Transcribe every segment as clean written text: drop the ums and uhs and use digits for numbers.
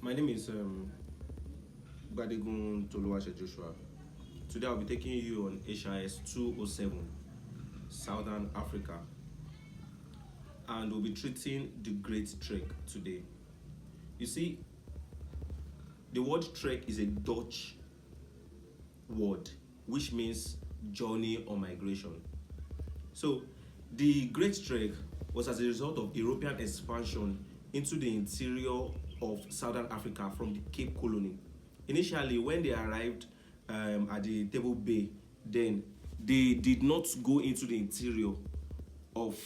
My name is Badegun Toluwase Joshua. Today I'll be taking you on HIS 207, Southern Africa, and we'll be treating the Great Trek today. You see, the word trek is a Dutch word which means journey or migration. So, the Great Trek was as a result of European expansion into the interior of Southern Africa from the Cape Colony. Initially, when they arrived at the Table Bay, then they did not go into the interior of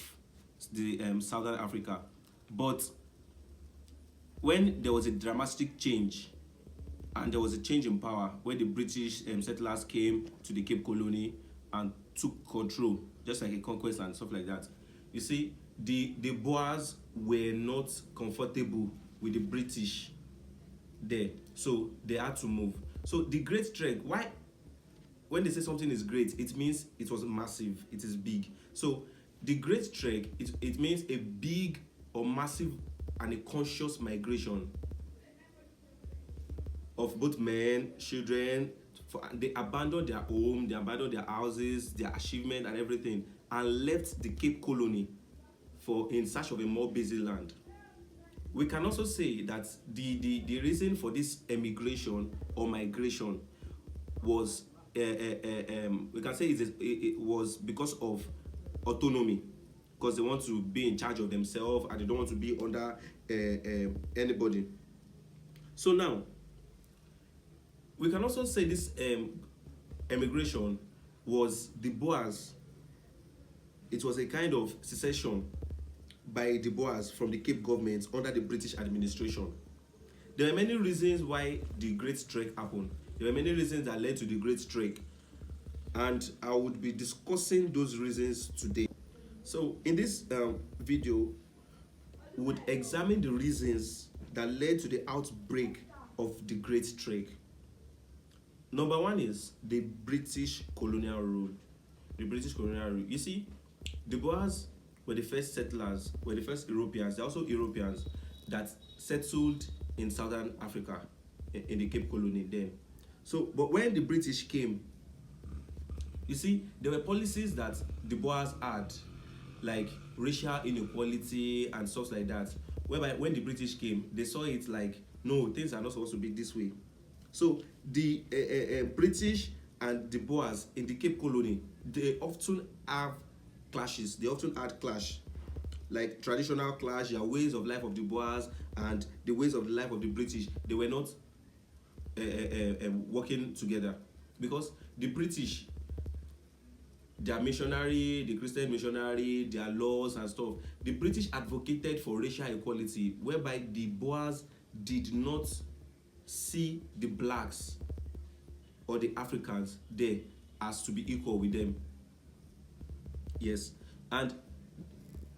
the Southern Africa. But when there was a dramatic change and there was a change in power when the British settlers came to the Cape Colony and took control, just like a conquest and stuff like that. You see, the Boers were not comfortable with the British there, so they had to move. So the Great Trek, why? When they say something is great, it means it was massive, it is big. So the Great Trek, it means a big or massive and a conscious migration of both men, children. They abandoned their home, they abandoned their houses, their achievement and everything, and left the Cape Colony in search of a more busy land. We can also say that the reason for this emigration or migration was we can say it was because of autonomy, because they want to be in charge of themselves and they don't want to be under anybody. So now we can also say this emigration was the Boers. It was a kind of secession by the Boers from the Cape government under the British administration. There are many reasons why the Great Trek happened. There were many reasons that led to the Great Trek, and I would be discussing those reasons today. So in this video, we would examine the reasons that led to the outbreak of the Great Trek. Number one is the British colonial rule. The British colonial rule. You see, the Boers were the first settlers, were the first Europeans. They're also Europeans that settled in Southern Africa, in the Cape Colony then. So, but when the British came, you see, there were policies that the Boers had, like racial inequality and stuff like that, whereby when the British came, they saw it like, no, things are not supposed to be this way. So the British and the Boers in the Cape Colony, they often have clashes. They often had clash, like traditional clash, their ways of life of the Boers and the ways of life of the British. They were not working together, because the British, their missionary, the Christian missionary, their laws and stuff, the British advocated for racial equality, whereby the Boers did not see the blacks or the Africans there as to be equal with them. Yes, and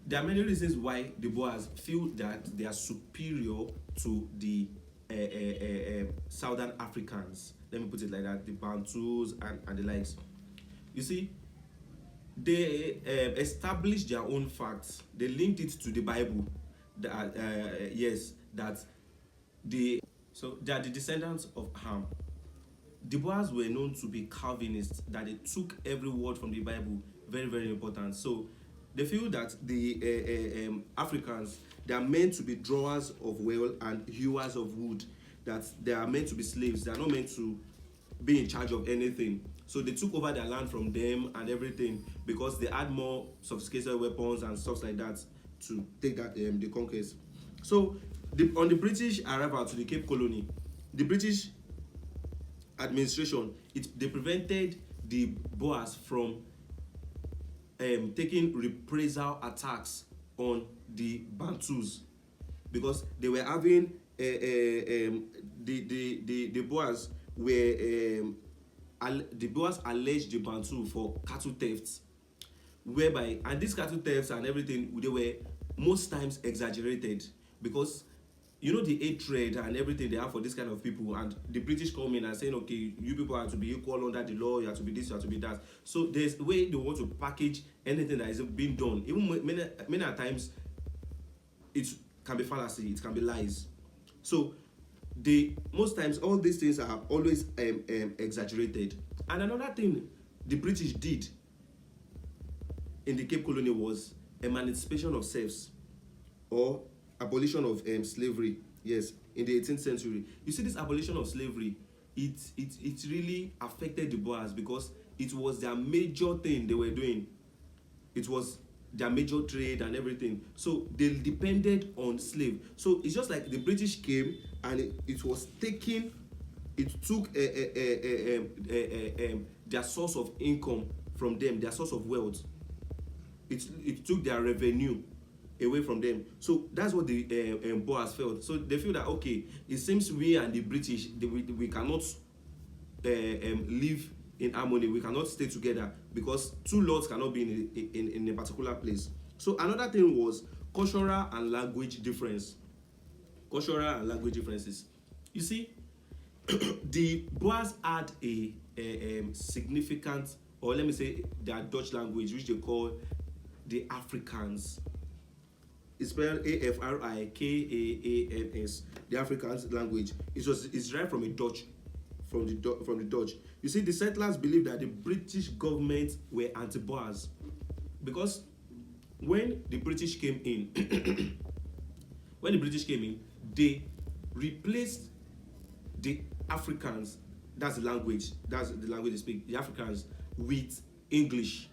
there are many reasons why the Boers feel that they are superior to the Southern Africans. Let me put it like that, the Bantus and the likes. You see, they established their own facts. They linked it to the Bible. That yes, that they are the descendants of Ham. The Boers were known to be Calvinists, that they took every word from the Bible very, very important. So they feel that the Africans, they are meant to be drawers of well and hewers of wood, that they are meant to be slaves. They are not meant to be in charge of anything. So they took over their land from them and everything, because they had more sophisticated weapons and stuff like that to take that the conquest. So on the British arrival to the Cape Colony, the British administration, they prevented the Boers from taking reprisal attacks on the Bantus, because they were having the Boers were the Boers alleged the Bantu for cattle thefts, whereby, and these cattle thefts and everything, they were most times exaggerated, because you know the hatred and everything they have for this kind of people, and the British come in and saying, okay, you people are to be equal under the law, you have to be this, you have to be that. So there's a way they want to package anything that is being done. Even many times it can be fallacy, it can be lies. So they most times all these things are always exaggerated. And another thing the British did in the Cape Colony was emancipation of serfs, or abolition of slavery. Yes, in the 18th century. You see, this abolition of slavery, it really affected the Boers because it was their major thing they were doing. It was their major trade and everything. So they depended on slave. So it's just like the British came and it was taking, it took their source of income from them, their source of wealth. It took their revenue away from them. So that's what the Boers felt. So they feel that, okay, it seems we and the British, we cannot live in harmony. We cannot stay together because two lords cannot be in a particular place. So another thing was cultural and language difference. Cultural and language differences. You see, the Boers had a significant, or let me say, their Dutch language, which they call the Afrikaans. It's spelled Afrikaans, the Afrikaans language. It's derived from from the Dutch. You see, the settlers believed that the British government were anti-Boers because when the British came in, they replaced the Afrikaans, that's the language they speak, the Afrikaans, with English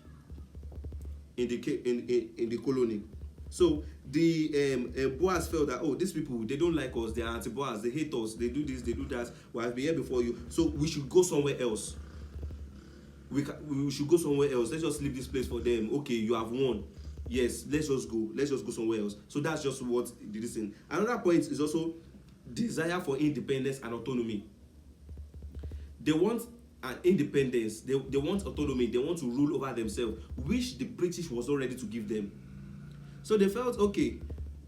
in the colony. So the Boers felt that, oh, these people, they don't like us, they are anti-Boers, they hate us, they do this, they do that, we have been here before you, so we should go somewhere else. We should go somewhere else. Let's just leave this place for them. Okay, you have won. Yes, let's just go somewhere else. So that's just what the thing. Another point is also desire for independence and autonomy. They want an independence, they want autonomy, they want to rule over themselves, which the British was not ready to give them. So they felt, okay,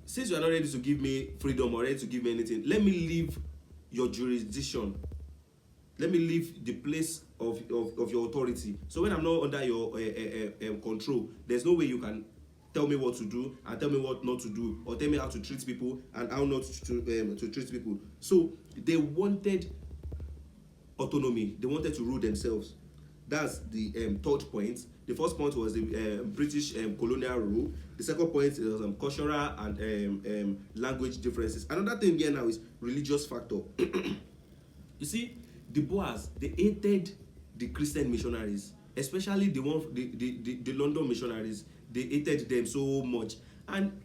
since you are not ready to give me freedom or ready to give me anything, let me leave your jurisdiction. Let me leave the place of your authority. So when I'm not under your control, there's no way you can tell me what to do and tell me what not to do, or tell me how to treat people and how not to treat people. So they wanted autonomy. They wanted to rule themselves. That's the third point. The first point was the British colonial rule. The second point is cultural and language differences. Another thing here now is religious factor. You see, the Boers, they hated the Christian missionaries, especially the London missionaries. They hated them so much. And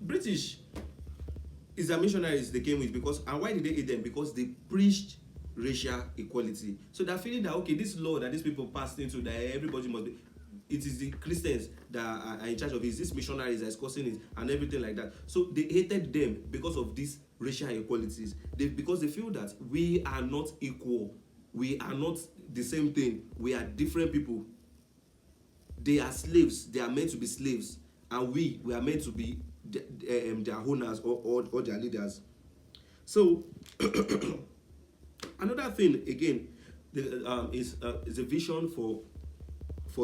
British is the missionaries they came with because, and why did they hate them? Because they preached racial equality. So they're feeling that, okay, this law that these people passed into, that everybody must be, it is the Christians that are in charge of it, it's these missionaries that is causing it and everything like that. So they hated them because of these racial equalities. Because they feel that we are not equal, we are not the same thing, we are different people. They are slaves, they are meant to be slaves, and we are meant to be their owners or their leaders. So another thing again is a vision for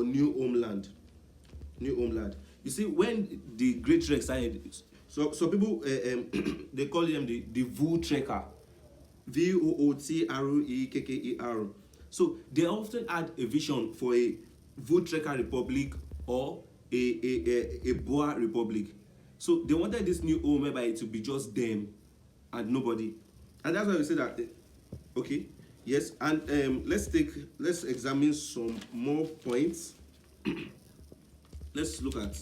new homeland. You see, when the Great Trek started, so people they call them the Voortrekker, Vootrekker. So they often had a vision for a Voortrekker Republic or a Boer Republic. So they wanted this new home whereby it would be just them and nobody, and that's why we say that. Okay, yes, and let's examine some more points. Let's look at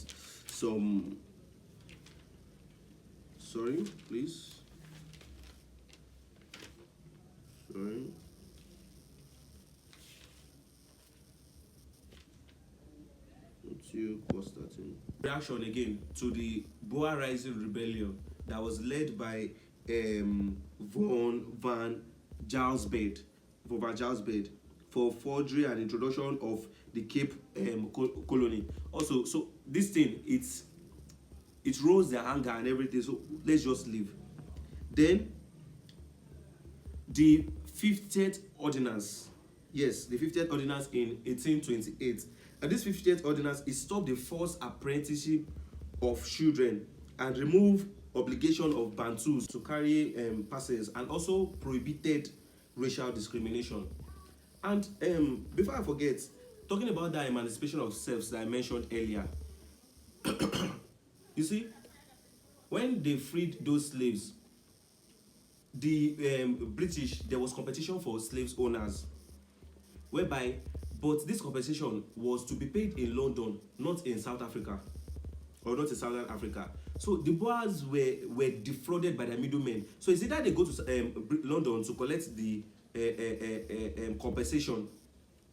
some. Sorry, please. Sorry. You post that in. Reaction again to the Boer Rising Rebellion that was led by Van Jalsbed for forgery and introduction of the Cape Colony. Also, so this thing, it rose their anger and everything. So let's just leave. Then the 50th ordinance. Yes, the 50th ordinance in 1828. And this 50th ordinance, it stopped the forced apprenticeship of children and removed obligation of Bantus to carry passes, and also prohibited racial discrimination. And before I forget, talking about that emancipation of serfs that I mentioned earlier, you see, when they freed those slaves, the British, there was competition for slaves owners, whereby, but this compensation was to be paid in London, not in South Africa, or not in Southern Africa. So the Boers were defrauded by their middlemen. So it's either they go to London to collect the compensation,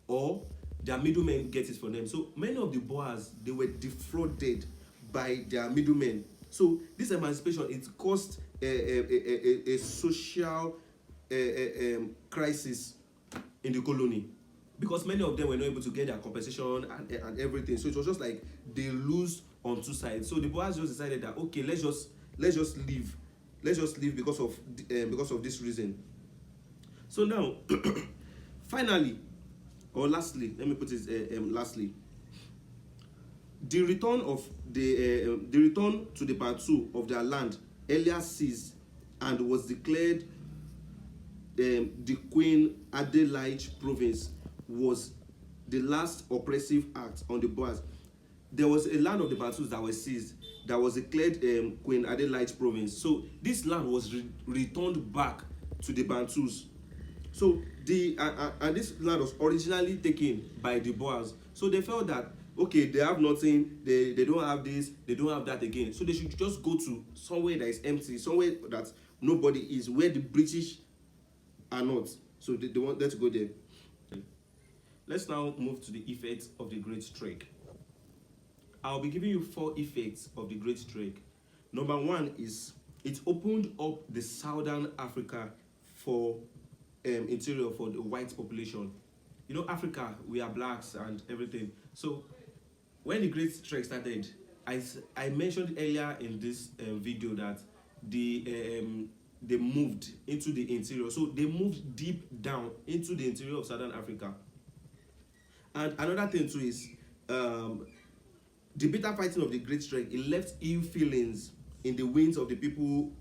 or their middlemen get it for them. So many of the Boers, they were defrauded by their middlemen. So this emancipation, it caused a social crisis in the colony, because many of them were not able to get their compensation and everything. So it was just like they lose on two sides. So the Boers just decided that, okay, let's just leave, because of this reason. So now, finally, or lastly, let me put it lastly, the return to the Bantu of their land earlier ceased and was declared the Queen Adelaide province was the last oppressive act on the Boers. There was a land of the Bantus that was seized, that was declared Queen Adelaide province. So this land was returned back to the Bantus. So and this land was originally taken by the Boers. So they felt that, okay, they have nothing, they don't have this, they don't have that again. So they should just go to somewhere that is empty, somewhere that nobody is, where the British are not. So they want them to go there. Let's now move to the effects of the Great Trek. I'll be giving you 4 effects of the Great Trek. Number 1 is it opened up the Southern Africa for interior for the white population. You know, Africa, we are blacks and everything. So when the Great Trek started, I mentioned earlier in this video that they moved into the interior. So they moved deep down into the interior of Southern Africa. And another thing too is the bitter fighting of the Great Trek. It left ill feelings in the winds of the people.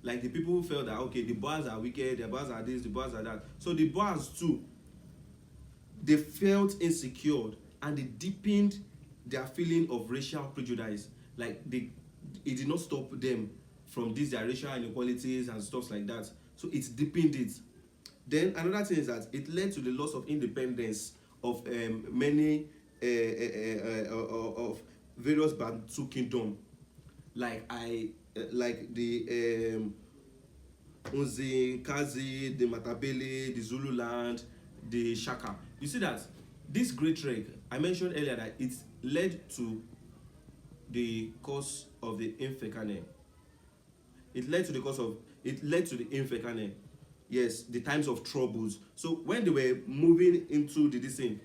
Like the people who felt that, okay, the Boers are wicked, the Boers are this, the Boers are that. So the Boers too, they felt insecure, and they deepened their feeling of racial prejudice. Like it did not stop them from their racial inequalities and stuff like that. So it deepened it. Then another thing is that it led to the loss of independence of many of various Bantu kingdom, like the Unzi, Kazi, the Matabele, the Zululand, the Shaka. You see that this Great Trek, I mentioned earlier that it led to the cause of the Infekane. It led to the Infekane. Yes, the times of troubles. So when they were moving into the thing,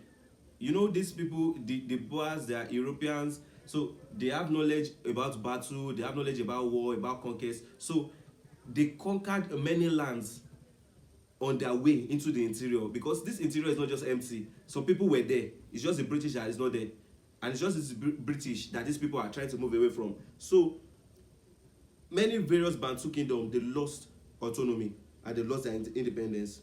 you know, these people, the Boers, they are Europeans, so they have knowledge about battle, they have knowledge about war, about conquest. So they conquered many lands on their way into the interior, because this interior is not just empty. Some people were there. It's just the British that is not there, and it's just the British that these people are trying to move away from. So many various Bantu kingdoms, they lost autonomy and they lost their independence.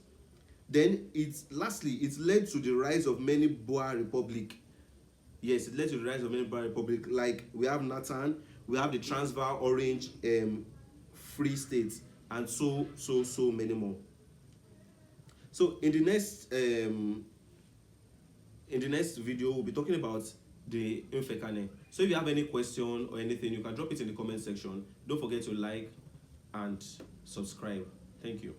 Then lastly, it led to the rise of many Boer republic. Yes, it led to the rise of many Boer republic. Like we have Nathan, we have the Transvaal Orange Free States, and so many more. So in the next video, we'll be talking about the Infekane. So if you have any question or anything, you can drop it in the comment section. Don't forget to like and subscribe. Thank you.